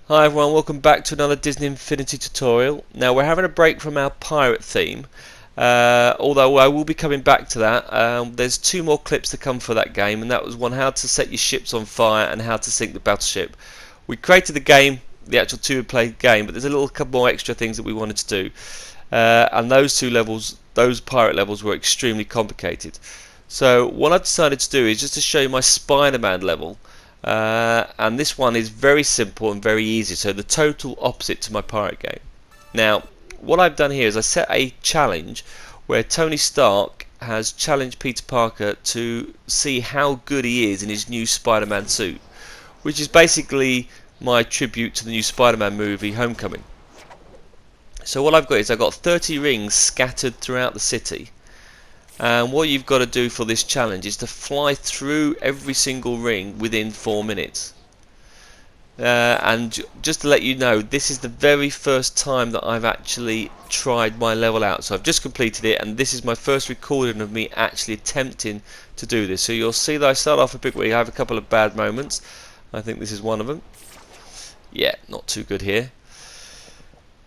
Hi everyone, welcome back to another Disney Infinity tutorial. Now we're having a break from our pirate theme, although I will be coming back to that. There's two more clips to come for that game, and that was one how to set your ships on fire and how to sink the battleship. We created the game, the actual two-player game, but there's a couple more extra things that we wanted to do, and those two levels, those pirate levels, were extremely complicated. So what I've decided to do is just to show you my Spider-Man level. And this one is very simple and very easy, so the total opposite to my pirate game. Now what I've done here is I set a challenge where Tony Stark has challenged Peter Parker to see how good he is in his new Spider-Man suit, which is basically my tribute to the new Spider-Man movie Homecoming. So what I've got is I've got 30 rings scattered throughout the city. And what you've got to do for this challenge is to fly through every single ring within 4 minutes. And just to let you know, this is the very first time that I've actually tried my level out. So I've just completed it, and this is my first recording of me actually attempting to do this. So you'll see that I start off a bit where you have a couple of bad moments. I think this is one of them. Yeah, not too good here.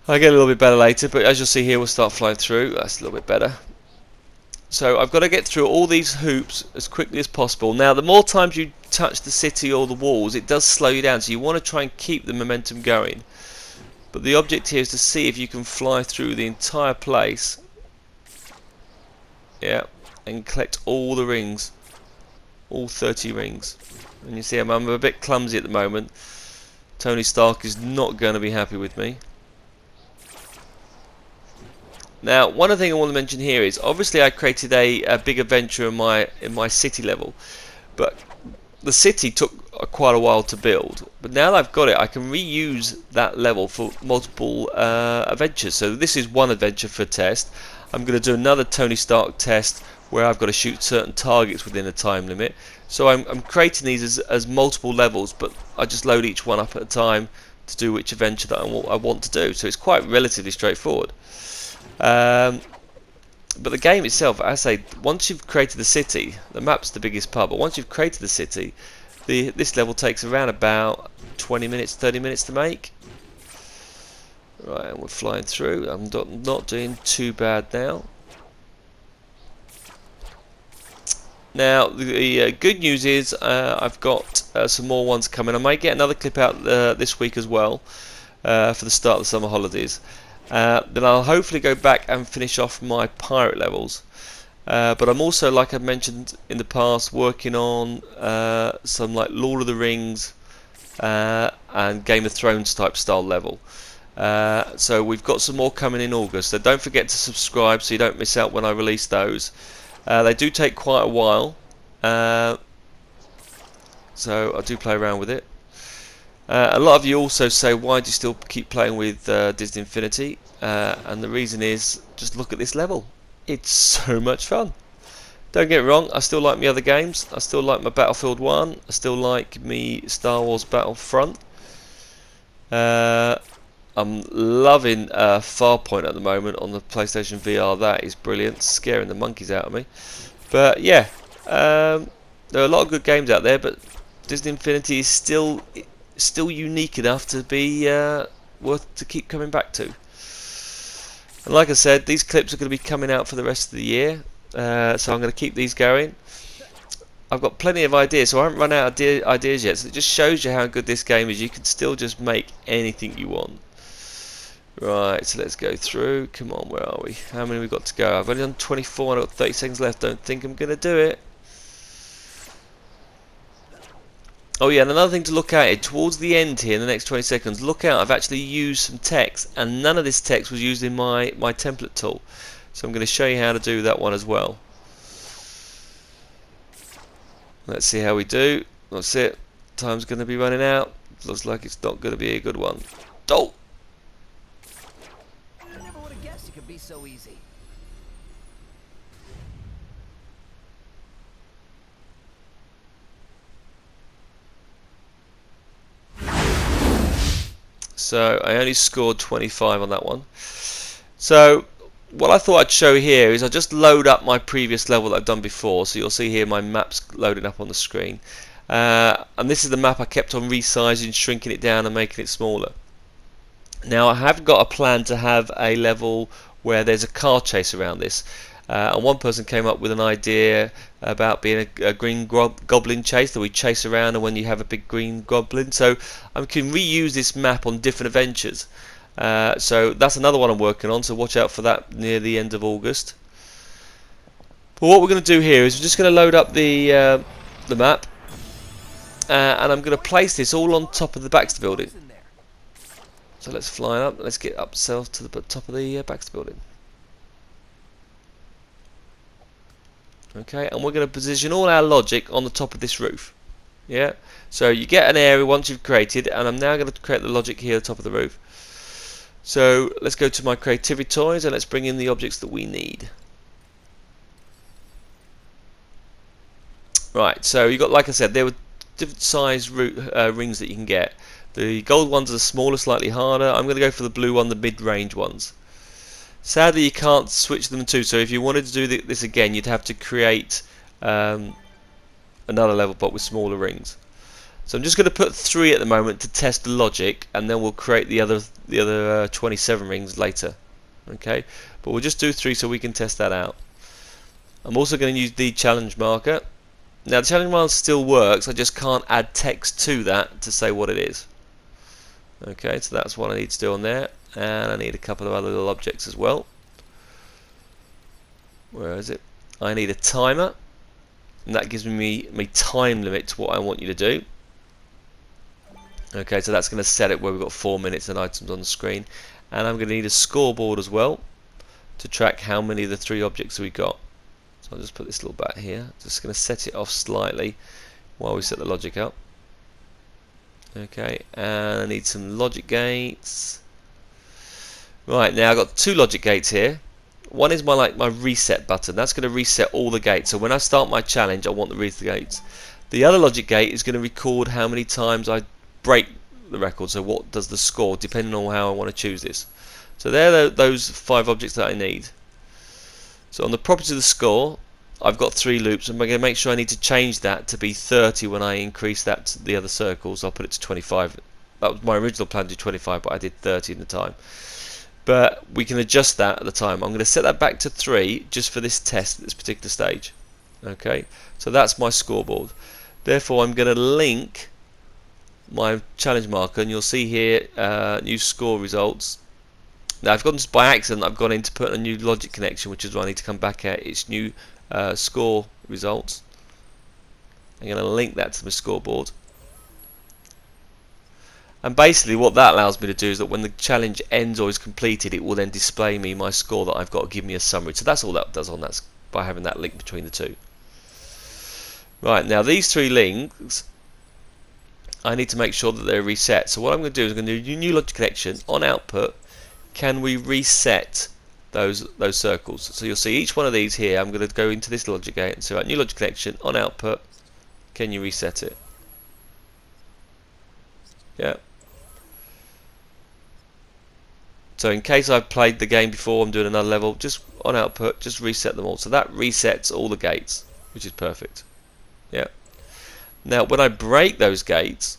I get a little bit better later, but as you'll see here, we'll start flying through. That's a little bit better. So I've got to get through all these hoops as quickly as possible. Now the more times you touch the city or the walls, it does slow you down, so you want to try and keep the momentum going. But the object here is to see if you can fly through the entire place, yeah, and collect all the rings, all 30 rings. And you see I'm a bit clumsy at the moment. Tony Stark is not going to be happy with me. Now, one other thing I want to mention here is obviously I created a big adventure in my city level, but the city took quite a while to build. But now that I've got it, I can reuse that level for multiple adventures. So this is one adventure for test. I'm going to do another Tony Stark test where I've got to shoot certain targets within a time limit. So I'm creating these as multiple levels, but I just load each one up at a time to do which adventure that I want to do. So it's quite relatively straightforward. But the game itself, as I say, once you've created the city, the map's the biggest part, but once you've created the city, this level takes around about 20 minutes, 30 minutes to make. Right, and we're flying through. I'm not doing too bad now. Now, the good news is I've got some more ones coming. I might get another clip out this week as well for the start of the summer holidays. Then I'll hopefully go back and finish off my pirate levels. But I'm also, like I've mentioned in the past, working on some like Lord of the Rings and Game of Thrones type style level. So we've got some more coming in August. So don't forget to subscribe so you don't miss out when I release those. They do take quite a while, so I do play around with it. A lot of you also say, why do you still keep playing with Disney Infinity? And the reason is, just look at this level. It's so much fun. Don't get me wrong, I still like my other games. I still like my Battlefield 1. I still like me Star Wars Battlefront. I'm loving Farpoint at the moment on the PlayStation VR. That is brilliant, scaring the monkeys out of me. But yeah, there are a lot of good games out there, but Disney Infinity is still unique enough to be worth to keep coming back to. And like I said, these clips are going to be coming out for the rest of the year, so I'm going to keep these going. I've got plenty of ideas, so I haven't run out of ideas yet, so it just shows you how good this game is. You can still just make anything you want. Right, so let's go through. Come on, where are we? How many have we got to go? I've only done 24 and I've got 30 seconds left. Don't think I'm going to do it. Oh yeah, and another thing to look at, towards the end here in the next 20 seconds, look out, I've actually used some text, and none of this text was used in my template tool. So I'm going to show you how to do that one as well. Let's see how we do. That's it. Time's going to be running out. Looks like it's not going to be a good one. Oh! I never would have guessed it could be so easy. So I only scored 25 on that one. So what I thought I'd show here is I just load up my previous level that I've done before. So you'll see here my maps loading up on the screen. and this is the map I kept on resizing, shrinking it down and making it smaller. Now I have got a plan to have a level where there's a car chase around this, and one person came up with an idea about being a green goblin chase that we chase around, and when you have a big green goblin, so I can reuse this map on different adventures. So that's another one I'm working on, so watch out for that near the end of August. But what we're going to do here is we're just going to load up the map, and I'm going to place this all on top of the Baxter building. So let's fly up, let's get up to the top of the Baxter building. Okay, and we're going to position all our logic on the top of this roof. Yeah, so you get an area once you've created, and I'm now going to create the logic here at the top of the roof. So let's go to my creativity toys and let's bring in the objects that we need. Right, so you got, like I said, there were different size rings that you can get. The gold ones are smaller, slightly harder. I'm going to go for the blue one, the mid-range ones. Sadly, you can't switch them too, so if you wanted to do this again, you'd have to create another level but with smaller rings. So I'm just going to put 3 at the moment to test the logic, and then we'll create the other 27 rings later. Okay, but we'll just do 3 so we can test that out. I'm also going to use the challenge marker. Now the challenge marker still works, I just can't add text to that to say what it is. Okay, so that's what I need to do on there, and I need a couple of other little objects as well. Where is it? I need a timer, and that gives me time limit to what I want you to do. Okay, so that's going to set it where we've got 4 minutes and items on the screen, and I'm going to need a scoreboard as well to track how many of the 3 objects we got. So I'll just put this little bat here, just going to set it off slightly while we set the logic up. Okay, and I need some logic gates. Right, now I've got 2 logic gates here. One is my reset button. That's going to reset all the gates. So when I start my challenge, I want the reset gates. The other logic gate is going to record how many times I break the record. So what does the score, depending on how I want to choose this. So there are those 5 objects that I need. So on the property of the score, I've got 3 loops, and I'm going to make sure I need to change that to be 30 when I increase that to the other circles. I'll put it to 25. That was my original plan to do 25, but I did 30 in the time. But we can adjust that at the time. I'm going to set that back to 3 just for this test at this particular stage. Okay, so that's my scoreboard. Therefore, I'm going to link my challenge marker, and you'll see here new score results. Now I've gone by accident, I've gone in to put a new logic connection, which is what I need to come back at. It's new score results. I'm going to link that to my scoreboard, and basically what that allows me to do is that when the challenge ends or is completed, it will then display me my score that I've got to give me a summary. So that's all that does on that, by having that link between the 2. Right, now these 3 links, I need to make sure that they're reset. So what I'm going to do is I'm going to do a new logic connection. On output, can we reset those circles? So you'll see each one of these here. I'm going to go into this logic gate and say, right, new logic connection. On output, can you reset it? Yeah. So in case I've played the game before, I'm doing another level, just on output, just reset them all. So that resets all the gates, which is perfect. Yeah. Now when I break those gates,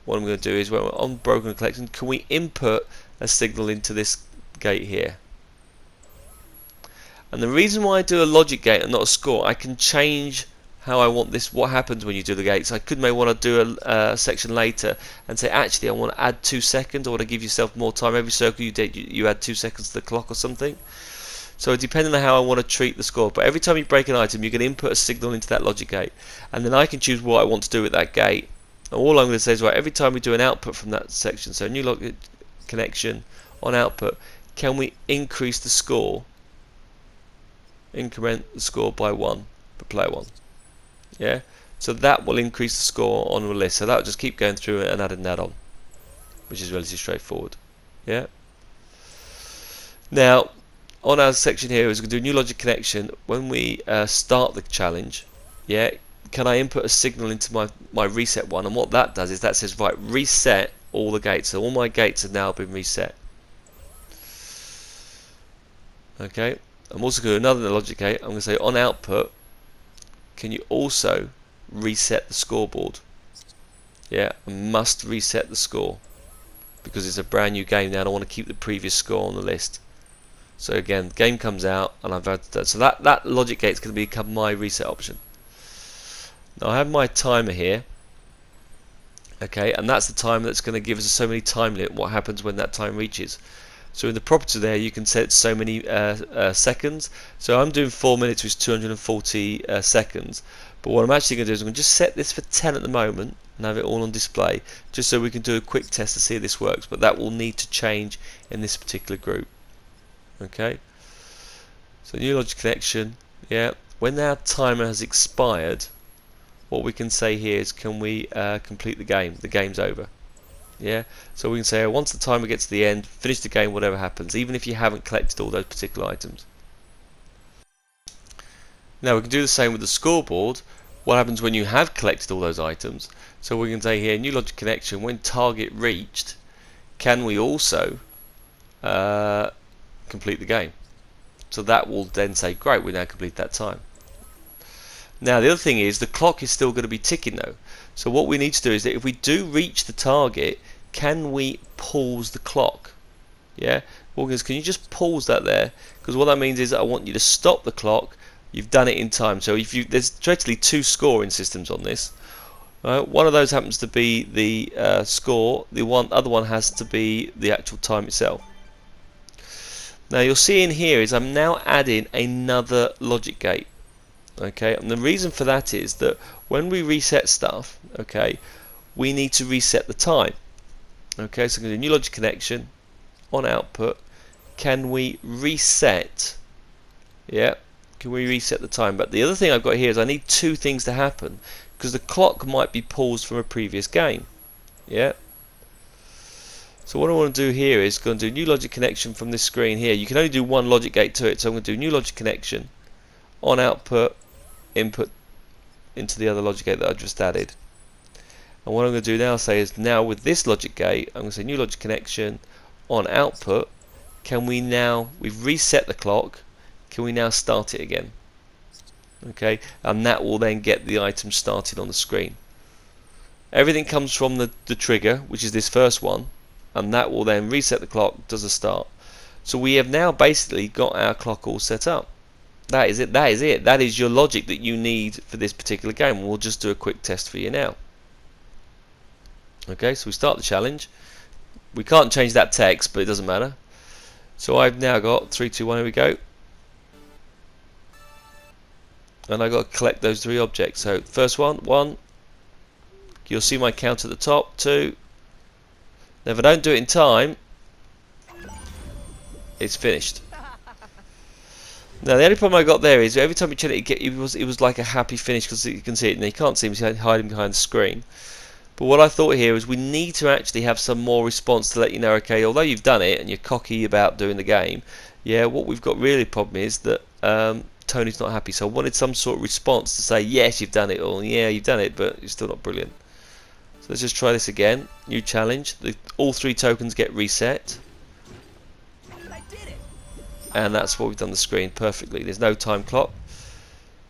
what I'm going to do is, when we're on broken collection, can we input a signal into this gate here? And the reason why I do a logic gate and not a score, I can change how I want this, what happens when you do the gates. I could may want to do a section later and say, actually I want to add 2 seconds, I want to give yourself more time. Every circle you did, you add 2 seconds to the clock or something. So depending on how I want to treat the score, but every time you break an item, you can input a signal into that logic gate, and then I can choose what I want to do with that gate. And all I'm going to say is, right, every time we do an output from that section, so new logic connection on output, can we increase the score, increment the score by 1 for player 1? Yeah, so that will increase the score on the list. So that will just keep going through and adding that on, which is relatively straightforward. Yeah. Now on our section here is going to do a new logic connection. When we start the challenge, yeah, can I input a signal into my reset one? And what that does is that says, right, reset all the gates. So all my gates have now been reset. Okay, I'm also going to do another logic gate. I'm going to say on output, can you also reset the scoreboard. Yeah, I must reset the score because it's a brand new game now and I want to keep the previous score on the list. So again, game comes out and I've added that. So that logic gate is going to become my reset option. Now I have my timer here. Okay, and that's the timer that's going to give us so many time limit, what happens when that time reaches. So in the property there you can set so many seconds. So I'm doing 4 minutes, which is 240 seconds. But what I'm actually going to do is I'm going to just set this for 10 at the moment and have it all on display, just so we can do a quick test to see if this works. But that will need to change in this particular group. Okay, so new logic connection. Yeah, when our timer has expired, what we can say here is, can we complete the game? The game's over. Yeah, so we can say, once the timer gets to the end, finish the game, whatever happens, even if you haven't collected all those particular items. Now we can do the same with the scoreboard. What happens when you have collected all those items? So we can say here, new logic connection, when target reached, can we also complete the game? So that will then say, great, we now complete that time. Now the other thing is, the clock is still going to be ticking though. So what we need to do is that if we do reach the target, can we pause the clock? Yeah, Morgans, can you just pause that there? Because what that means is that I want you to stop the clock. You've done it in time. So if you, there's actually two scoring systems on this. One of those happens to be the score. The other one has to be the actual time itself. Now you'll see in here is I'm now adding another logic gate. Okay, and the reason for that is that when we reset stuff, okay, we need to reset the time. Okay, so I'm going to do new logic connection on output. Can we reset? Yeah, can we reset the time? But the other thing I've got here is I need two things to happen, because the clock might be paused from a previous game. Yeah. So what I want to do here is go and do new logic connection from this screen here. You can only do one logic gate to it, so I'm going to do new logic connection on output, input into the other logic gate that I just added. And what I'm going to do now is now with this logic gate, I'm going to say new logic connection on output. Can we now, we've reset the clock, can we now start it again? Okay, and that will then get the item started on the screen. Everything comes from the trigger, which is this first one, and that will then reset the clock, does a start. So we have now basically got our clock all set up. That is it, that is it. That is your logic that you need for this particular game. We'll just do a quick test for you now. Okay, so we start the challenge. We can't change that text, but it doesn't matter. So I've now got 3, 2, 1, here we go. And I've got to collect those 3 objects. So first one, 1. You'll see my count at the top, 2. Now if I don't do it in time, it's finished. Now the only problem I got there is every time you check it, it was like a happy finish, because you can see it, and you can't see him, he's hiding behind the screen. But what I thought here is we need to actually have some more response to let you know, okay, although you've done it and you're cocky about doing the game, yeah, what we've got really problem is that Tony's not happy. So I wanted some sort of response to say, yes, you've done it, or yeah, you've done it, but you're still not brilliant. So let's just try this again. New challenge. All 3 tokens get reset. And that's what we've done the screen perfectly. There's no time clock.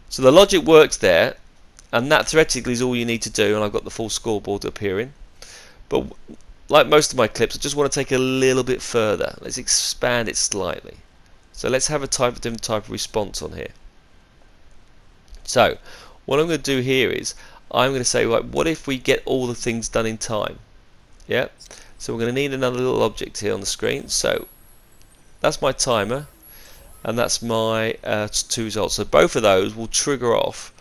So the logic works there, and that theoretically is all you need to do, and I've got the full scoreboard appearing. But like most of my clips, I just want to take a little bit further. Let's expand it slightly. So let's have a different type of response on here. So what I'm going to do here is I'm going to say, right, what if we get all the things done in time? Yeah. So we're going to need another little object here on the screen. So that's my timer, and that's my 2 results. So both of those will trigger off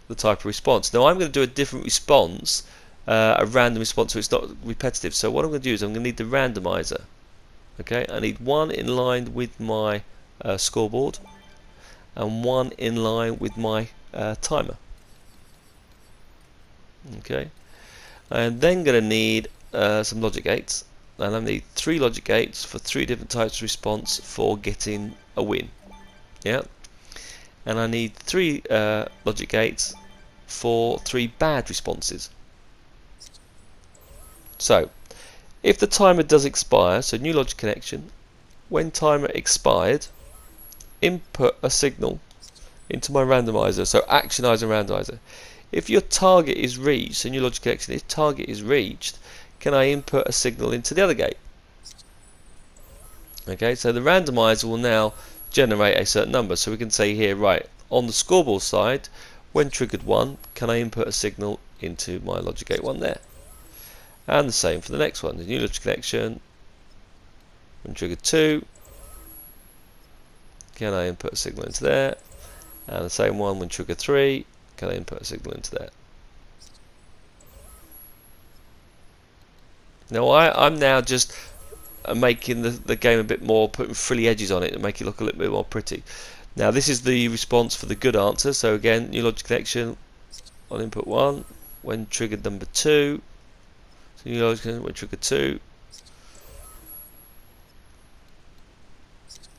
the type of response. Now I'm going to do a different response, a random response, so it's not repetitive. So what I'm going to do is I'm going to need the randomizer. Okay, I need one in line with my scoreboard and one in line with my timer. Okay, and then going to need some logic gates, and I need 3 logic gates for 3 different types of response for getting a win. Yeah, and I need 3 logic gates for 3 bad responses. So if the timer does expire, so new logic connection, when timer expired, input a signal into my randomizer, so actionizer and randomizer. if your target is reached, and your logic connection, if target is reached, can I input a signal into the other gate? Okay, so the randomizer will now generate a certain number. So we can say here, right, on the scoreboard side, when triggered 1, can I input a signal into my logic gate 1 there? And the same for the next one, the new logic connection, when triggered 2, can I input a signal into there? And the same one when triggered 3, can I input a signal into there? Now I'm now just making the game a bit more, putting frilly edges on it and make it look a little bit more pretty. Now this is the response for the good answer. So again, new logic connection on input 1, when triggered number 2, so new logic connection when triggered 2.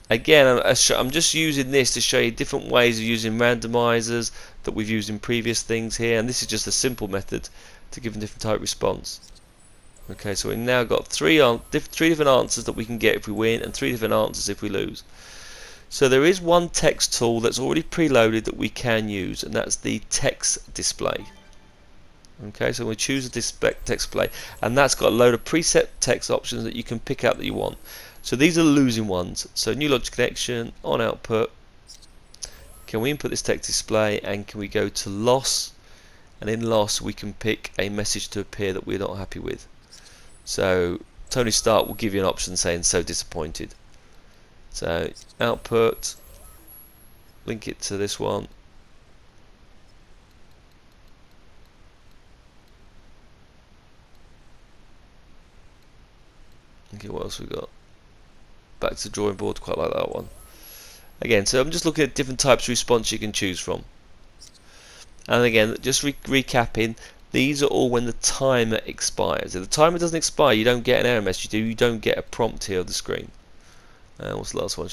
Again, I'm just using this to show you different ways of using randomizers that we've used in previous things here, and this is just a simple method to give a different type response. Okay, so we've now got three different answers that we can get if we win, and 3 different answers if we lose. So there is one text tool that's already preloaded that we can use, and that's the text display. Okay, so we choose a text display, and that's got a load of preset text options that you can pick out that you want. So these are the losing ones. So new logic connection on output. Can we input this text display, and can we go to loss? And in loss we can pick a message to appear that we're not happy with. So Tony Stark will give you an option saying so disappointed. So output, link it to this one. Okay, what else we got? Back to the drawing board, quite like that one. Again, so I'm just looking at different types of response you can choose from. And again, just recapping, these are all when the timer expires. If the timer doesn't expire, you don't get an error message, you don't get a prompt here on the screen. What's the last one?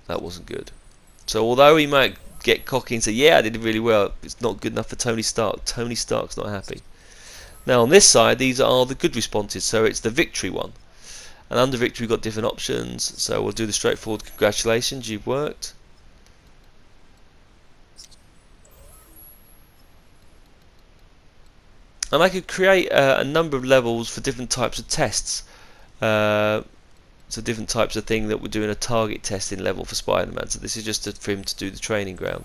That wasn't good. So although he might get cocky and say, yeah, I did really well, it's not good enough for Tony Stark. Tony Stark's not happy. Now on this side, these are the good responses, so it's the victory one. And under victory we've got different options, so we'll do the straightforward congratulations, you've worked. And I could create a number of levels for different types of tests. So different types of thing that we're doing a target testing level for Spider-Man. So this is just for him to do the training ground.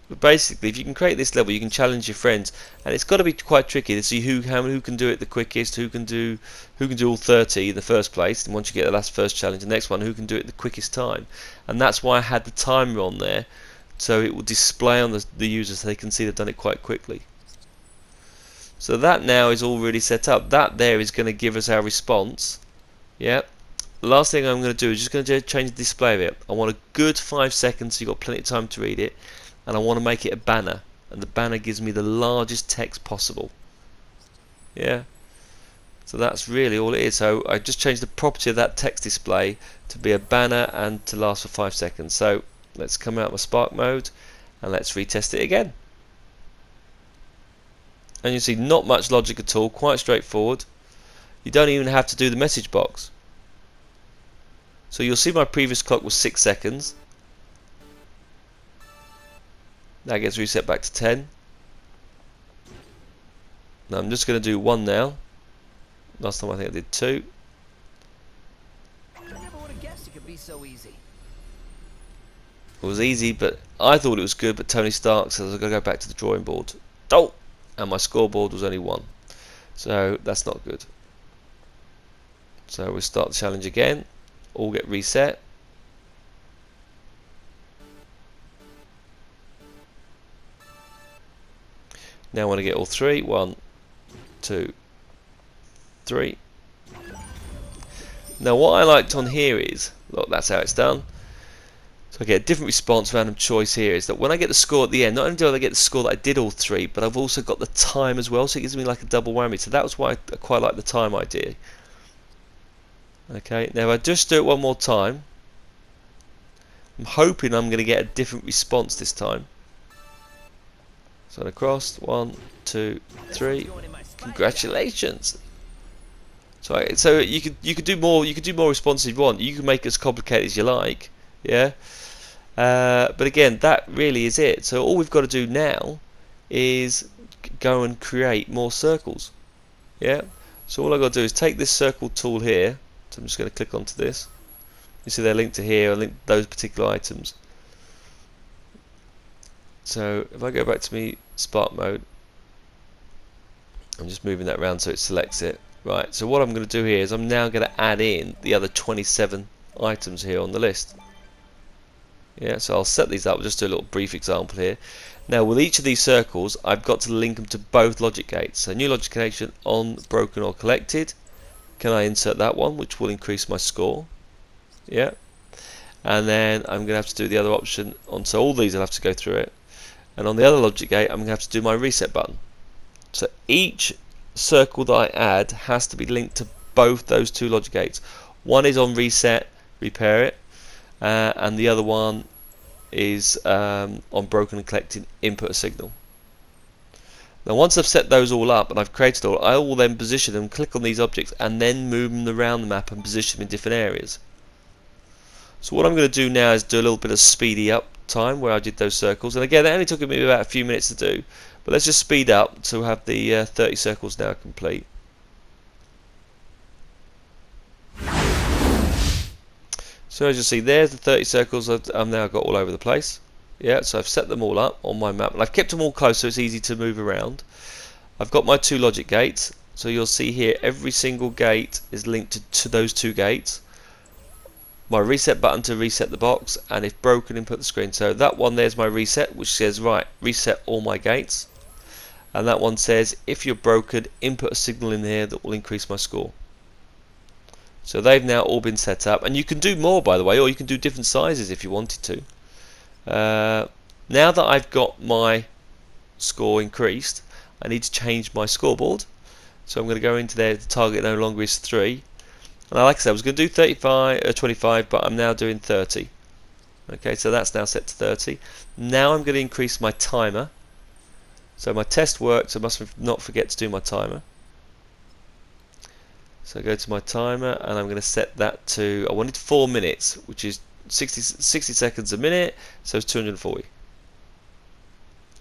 But basically, if you can create this level, you can challenge your friends, and it's got to be quite tricky to see who can do it the quickest, who can do all 30 in the first place, and once you get the first challenge, the next one, who can do it the quickest time. And that's why I had the timer on there, so it will display on the users so they can see they've done it quite quickly. So that now is all really set up. That there is going to give us our response. Yeah. The last thing I'm going to do is just going to change the display of it. I want a good 5 seconds, so you've got plenty of time to read it. And I want to make it a banner, and the banner gives me the largest text possible. Yeah, so that's really all it is. So I just changed the property of that text display to be a banner and to last for 5 seconds. So let's come out of my Spark mode and let's retest it again. And you see, not much logic at all, quite straightforward. You don't even have to do the message box. So you'll see my previous clock was 6 seconds. That gets reset back to 10. Now I'm just going to do 1 now. Last time I think I did 2. I never would have guessed it could be so easy. It was easy, but I thought it was good, but Tony Stark says I've got to go back to the drawing board. Oh! And my scoreboard was only 1. So that's not good. So we'll start the challenge again. All get reset. Now I want to get all 3. 1, 2, 3. Now what I liked on here is, look, that's how it's done. So I get a different response, random choice here, is that when I get the score at the end, not only do I get the score that I did all 3, but I've also got the time as well, so it gives me like a double whammy. So that was why I quite like the time idea. Okay, now if I just do it one more time, I'm hoping I'm going to get a different response this time. So across, 1, 2, 3. Congratulations. So you could do more. You could do more responses if you want. You can make it as complicated as you like. Yeah. But again, that really is it. So all we've got to do now is go and create more circles. Yeah. So all I've got to do is take this circle tool here. So I'm just going to click onto this. You see they're linked to here, or linked to those particular items. So if I go back to me Spark mode, I'm just moving that around so it selects it. Right, so what I'm going to do here is I'm now going to add in the other 27 items here on the list. Yeah, so I'll set these up, just do a little brief example here. Now with each of these circles I've got to link them to both logic gates. So new logic connection on broken or collected. Can I insert that one, which will increase my score? Yeah. And then I'm going to have to do the other option on, so all these I'll have to go through it. And on the other logic gate I'm going to have to do my reset button. So each circle that I add has to be linked to both those two logic gates. One is on reset, repair it, and the other one is on broken and collected, input a signal. Now once I've set those all up and I've created all, I will then position them, click on these objects and then move them around the map and position them in different areas. So what I'm going to do now is do a little bit of speedy up time where I did those circles, and again that only took me about a few minutes to do, but let's just speed up to have the 30 circles now complete. So as you see, there's the 30 circles I've now got all over the place. Yeah, so I've set them all up on my map and I've kept them all close so it's easy to move around. I've got my two logic gates, so you'll see here every single gate is linked to those two gates. My reset button to reset the box, and if broken, input the screen. So that one there's my reset, which says right, reset all my gates, and that one says if you're broken, input a signal in here that will increase my score. So they've now all been set up, and you can do more by the way, or you can do different sizes if you wanted to. Now that I've got my score increased, I need to change my scoreboard. So I'm going to go into there. The target no longer is 3. And like I said, I was going to do 25, but I'm now doing 30. Okay, so that's now set to 30. Now I'm going to increase my timer. So my test worked, so I must not forget to do my timer. So I go to my timer and I'm going to set that to, I wanted 4 minutes, which is 60 seconds a minute, so it's 240.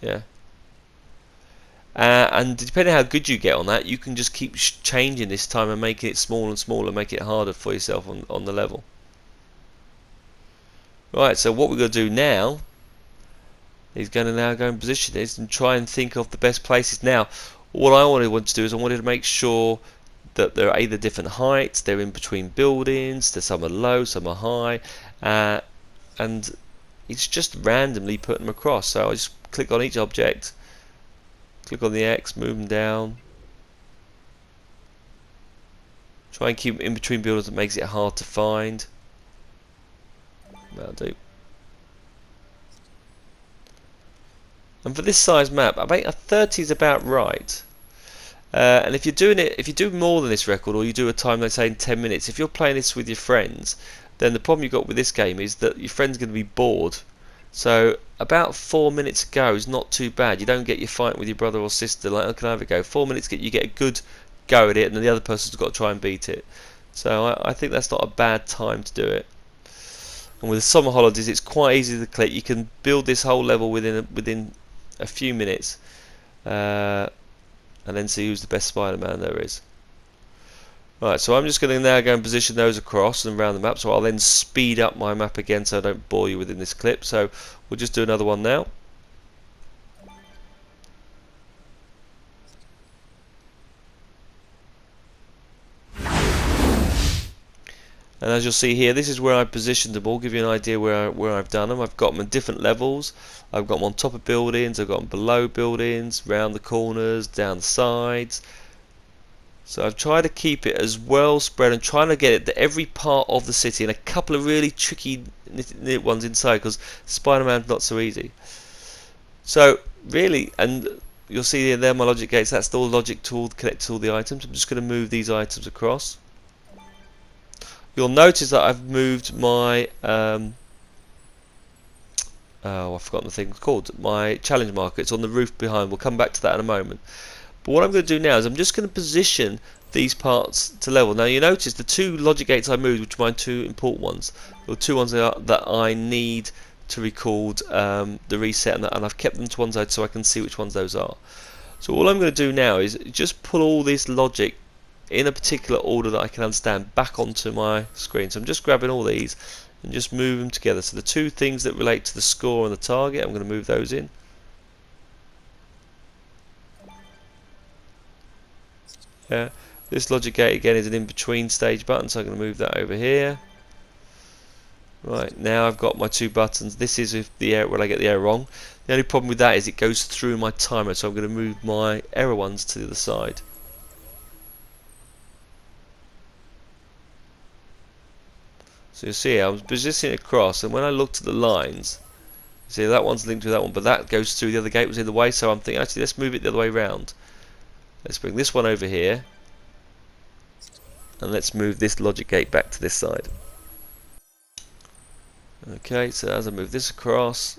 Yeah. And depending on how good you get on that, you can just keep changing this time and making it smaller and smaller, make it harder for yourself on the level. Right, so what we're going to do now is going to now go and position this and try and think of the best places. Now, what I want to do is I wanted to make sure that they're either different heights, they're in between buildings, some are low, some are high, and it's just randomly putting them across. So I just click on each object, click on the X, move them down. Try and keep them in between buildings that makes it hard to find. That'll do. And for this size map, I think a 30 is about right. And if you're doing it, if you do more than this record, or you do a time, let's say in 10 minutes, if you're playing this with your friends, then the problem you've got with this game is that your friend's going to be bored. So about 4 minutes a go is not too bad. You don't get your fight with your brother or sister like, oh, can I have a go? 4 minutes, you get a good go at it, and then the other person's got to try and beat it. So I think that's not a bad time to do it. And with the summer holidays, it's quite easy to click. You can build this whole level within a few minutes, and then see who's the best Spider-Man there is. Right, so I'm just going to now go and position those across and around the map, so I'll then speed up my map again so I don't bore you within this clip. So we'll just do another one now. And as you'll see here, this is where I positioned them all, give you an idea where I've done them. I've got them at different levels. I've got them on top of buildings, I've got them below buildings, round the corners, down the sides. So I've tried to keep it as well spread and trying to get it to every part of the city, and a couple of really tricky ones inside, because Spider-Man's not so easy. So really, and you'll see there my logic gates, that's the logic tool connected to all the items. I'm just going to move these items across. You'll notice that I've moved my oh, I've forgotten the thing it's called, my challenge marker. It's on the roof behind. We'll come back to that in a moment. But what I'm going to do now is I'm just going to position these parts to level. Now you notice the two logic gates I moved, which are my two important ones, the two ones that I need to record the reset, and I've kept them to one side so I can see which ones those are. So all I'm going to do now is just pull all this logic in a particular order that I can understand back onto my screen. So I'm just grabbing all these and just move them together. So the two things that relate to the score and the target, I'm going to move those in. Yeah. This logic gate again is an in-between stage button, so I'm going to move that over here. Right, now I've got my two buttons. This is if the error, when I get the error wrong. The only problem with that is it goes through my timer, so I'm going to move my error ones to the other side. So you'll see I was positioning it across, and when I looked at the lines, you see that one's linked to that one, but that goes through the other gate was in the way, so I'm thinking actually let's move it the other way round. Let's bring this one over here, and let's move this logic gate back to this side. Okay, so as I move this across,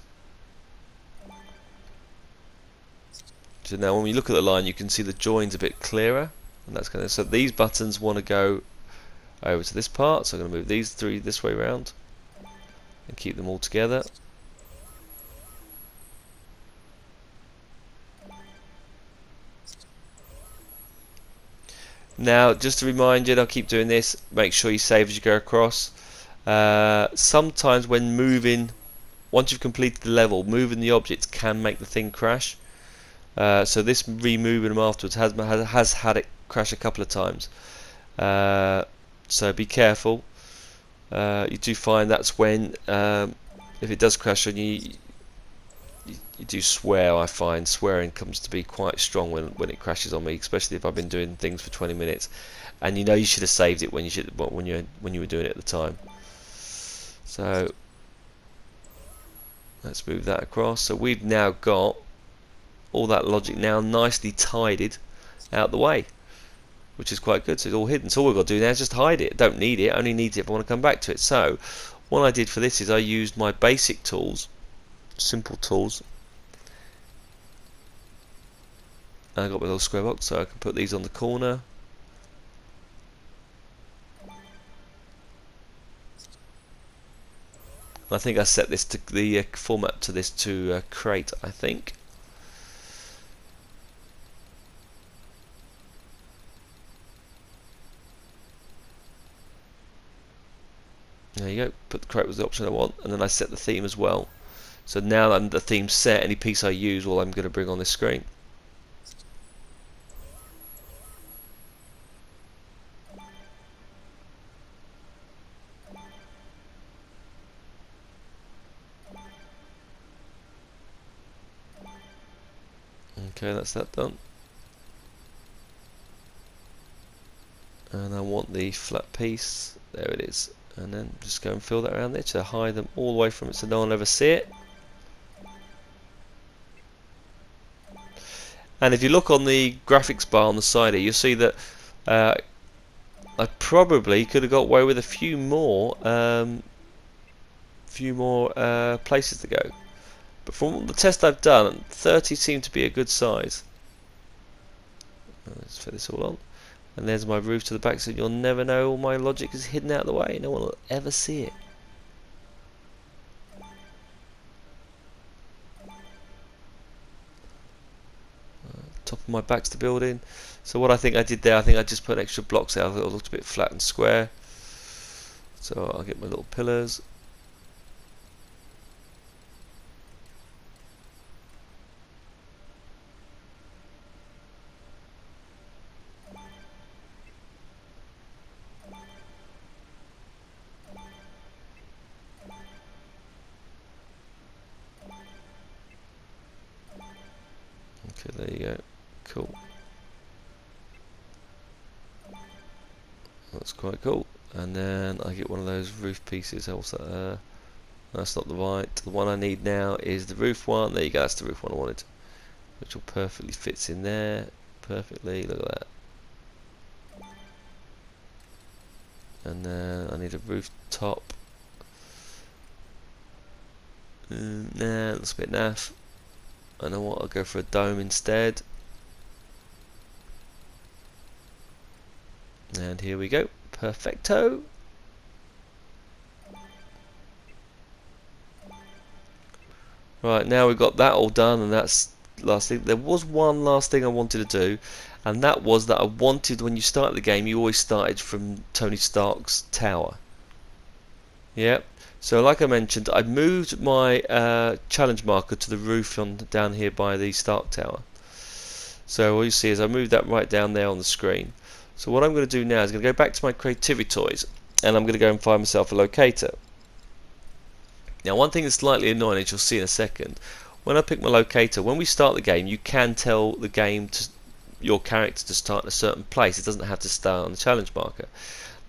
so now when we look at the line you can see the join's a bit clearer, and that's going to, so these buttons want to go over to this part, so I'm going to move these three this way around and keep them all together. Now just to remind you, and I'll keep doing this, make sure you save as you go across. Sometimes when moving, once you've completed the level, moving the objects can make the thing crash. So this removing them afterwards has had it crash a couple of times. So be careful. You do find that's when, if it does crash on you, you do swear. I find swearing comes to be quite strong when it crashes on me, especially if I've been doing things for 20 minutes, and you know you should have saved it when you were doing it at the time. So let's move that across. So we've now got all that logic now nicely tidied out the way, which is quite good. So it's all hidden. So all we've got to do now is just hide it. Don't need it. Only need it if I want to come back to it. So what I did for this is I used my basic tools, simple tools. I got my little square box, so I can put these on the corner. I think I set this to the format to this to crate, I think. There you go. Put the crate was the option I want, and then I set the theme as well. So now that the theme's set, any piece I use, well, I'm going to bring on this screen. Okay, that's that done. And I want the flat piece. There it is. And then just go and fill that around there to hide them all the way from it so no one will ever see it. And if you look on the graphics bar on the side here, you'll see that I probably could have got away with a few more places to go. But from the test I've done, 30 seemed to be a good size. Let's fit this all on. And there's my roof to the back, so you'll never know all my logic is hidden out of the way. No one will ever see it. Top of my back's the building. So what I think I did there, I think I just put extra blocks out. It looked a bit flat and square. So I'll get my little pillars. Okay, there you go. Cool. That's quite cool. And then I get one of those roof pieces. Also, that's not the right. The one I need now is the roof one. There you go. That's the roof one I wanted, which will perfectly fits in there. Perfectly. Look at that. And then I need a roof top. Nah, that's a bit naff. I know what, I'll go for a dome instead. And here we go. Perfecto. Right, now we've got that all done, and that's last thing. There was one last thing I wanted to do, and that was that I wanted, when you start the game, you always started from Tony Stark's tower. Yep. So like I mentioned, I moved my challenge marker to the roof down here by the Stark Tower. So all you see is I moved that right down there on the screen. So what I'm going to do now is going to go back to my creativity toys, and I'm going to go and find myself a locator. Now one thing that's slightly annoying, as you'll see in a second, when I pick my locator, when we start the game, you can tell the game your character to start in a certain place. It doesn't have to start on the challenge marker.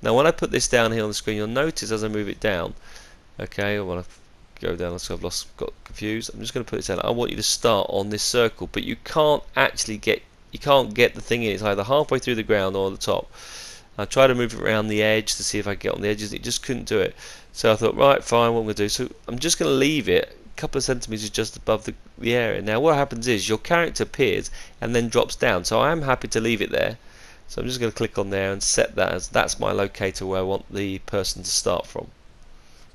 Now when I put this down here on the screen, you'll notice as I move it down, okay, I want to go down, so got confused. I'm just going to put this down. I want you to start on this circle, but you can't actually get the thing in. It's either halfway through the ground or the top. I tried to move it around the edge to see if I could get on the edges. It just couldn't do it. So I thought, right, fine, what I'm going to do. So I'm just going to leave it a couple of centimeters just above the area. Now what happens is your character appears and then drops down. So I am happy to leave it there. So I'm just going to click on there and set that as that's my locator where I want the person to start from.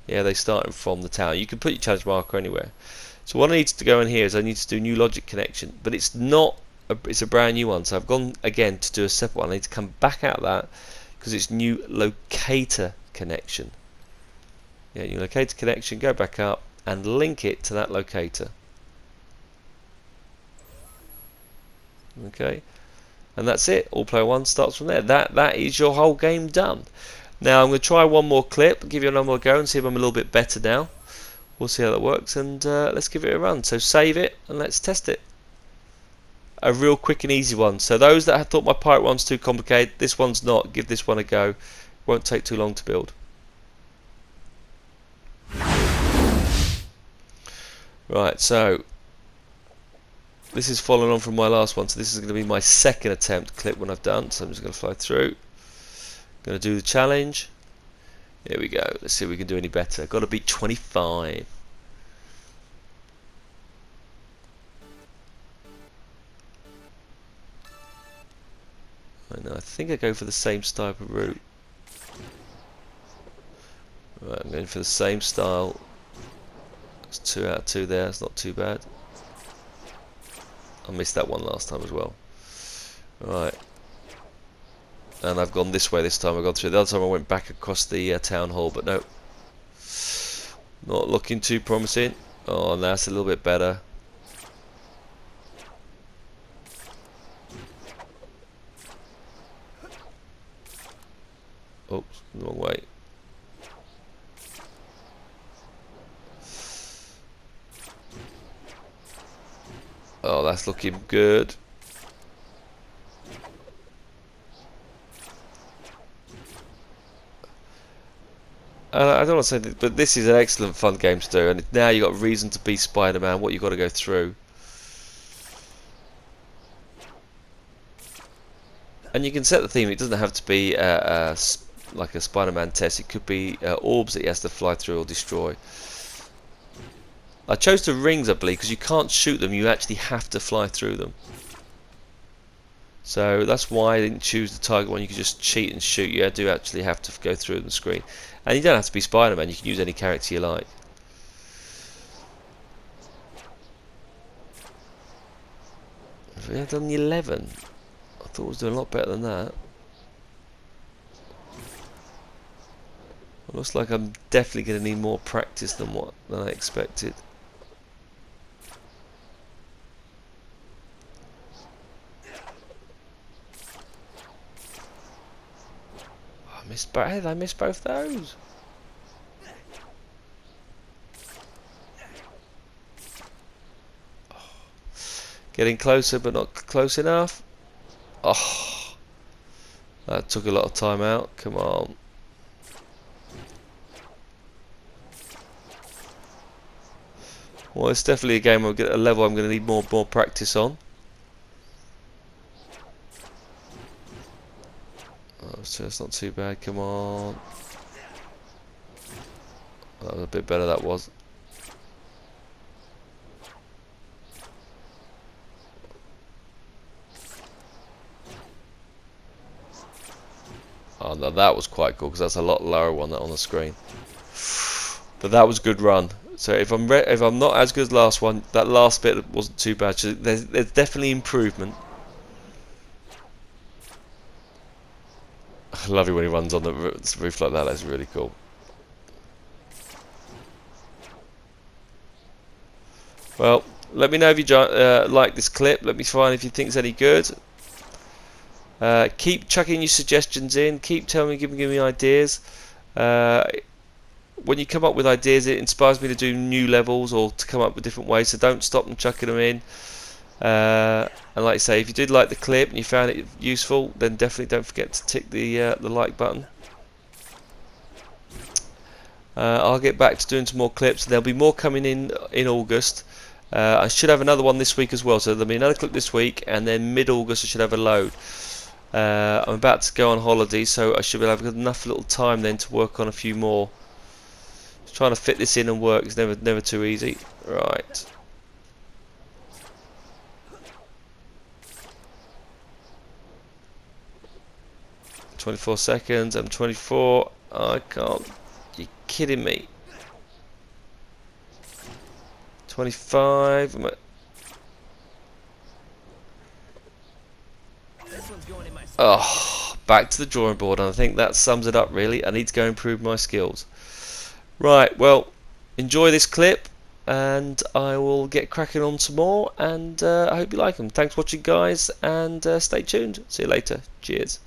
Yeah, they start from the tower. You can put your challenge marker anywhere. So what I need to go in here is I need to do new logic connection, but it's not. It's a brand new one. So I've gone again to do a separate one. I need to come back out of that because it's new locator connection. Yeah, new locator connection. Go back up and link it to that locator. Okay, and that's it. All player one starts from there. That is your whole game done. Now I'm going to try one more clip, give you another more go and see if I'm a little bit better now. We'll see how that works, and let's give it a run. So save it and let's test it. A real quick and easy one. So those that have thought my pirate one's too complicated, this one's not. Give this one a go. Won't take too long to build. Right, so this is following on from my last one. So this is going to be my second attempt clip when I've done. So I'm just going to fly through. Going to do the challenge. Here we go. Let's see if we can do any better. Got to beat 25. I think I go for the same type of route. Right, I'm going for the same style. It's 2 out of 2 there. It's not too bad. I missed that one last time as well. Right. And I've gone this way this time. I've gone through. The other time I went back across the town hall, but no. Not looking too promising. Oh, now it's a little bit better. Oops, the wrong way. Oh, that's looking good. I don't want to say that, but this is an excellent fun game to do, and now you've got a reason to be Spider-Man, what you've got to go through. And you can set the theme. It doesn't have to be like a Spider-Man test. It could be orbs that he has to fly through or destroy. I chose the rings, I believe, because you can't shoot them. You actually have to fly through them. So that's why I didn't choose the target one. You can just cheat and shoot. You do actually have to go through the screen. And you don't have to be Spider-Man. You can use any character you like. Have we done the 11? I thought I was doing a lot better than that. It looks like I'm definitely going to need more practice than I expected. I missed both those. Oh. Getting closer, but not close enough. Oh, that took a lot of time out. Come on. Well, it's definitely a game. I'll get a level I'm going to need more practice on. So it's not too bad. Come on. That was a bit better. That was. Oh no, that was quite cool because that's a lot lower one on the screen. But that was a good run. So if I'm not as good as last one, that last bit wasn't too bad. So there's definitely improvement. I love it when he runs on the roof like that. That's really cool. Well, let me know if you like this clip. Let me find if you think it's any good. Keep chucking your suggestions in. Keep telling me, giving me ideas. When you come up with ideas, it inspires me to do new levels or to come up with different ways. So don't stop and chucking them in. And like I say, if you did like the clip and you found it useful, then definitely don't forget to tick the like button. I'll get back to doing some more clips. There'll be more coming in August. I should have another one this week as well, so there'll be another clip this week, and then mid-August I should have a load. I'm about to go on holiday, so I should have enough little time then to work on a few more. Just trying to fit this in and work is never too easy. Right. "24 seconds, I'm 24. I can't. You're kidding me. 25. Oh, back to the drawing board, and I think that sums it up really. I need to go improve my skills. Right, well, enjoy this clip, and I will get cracking on some more, and I hope you like them. Thanks for watching, guys, and stay tuned. See you later. Cheers.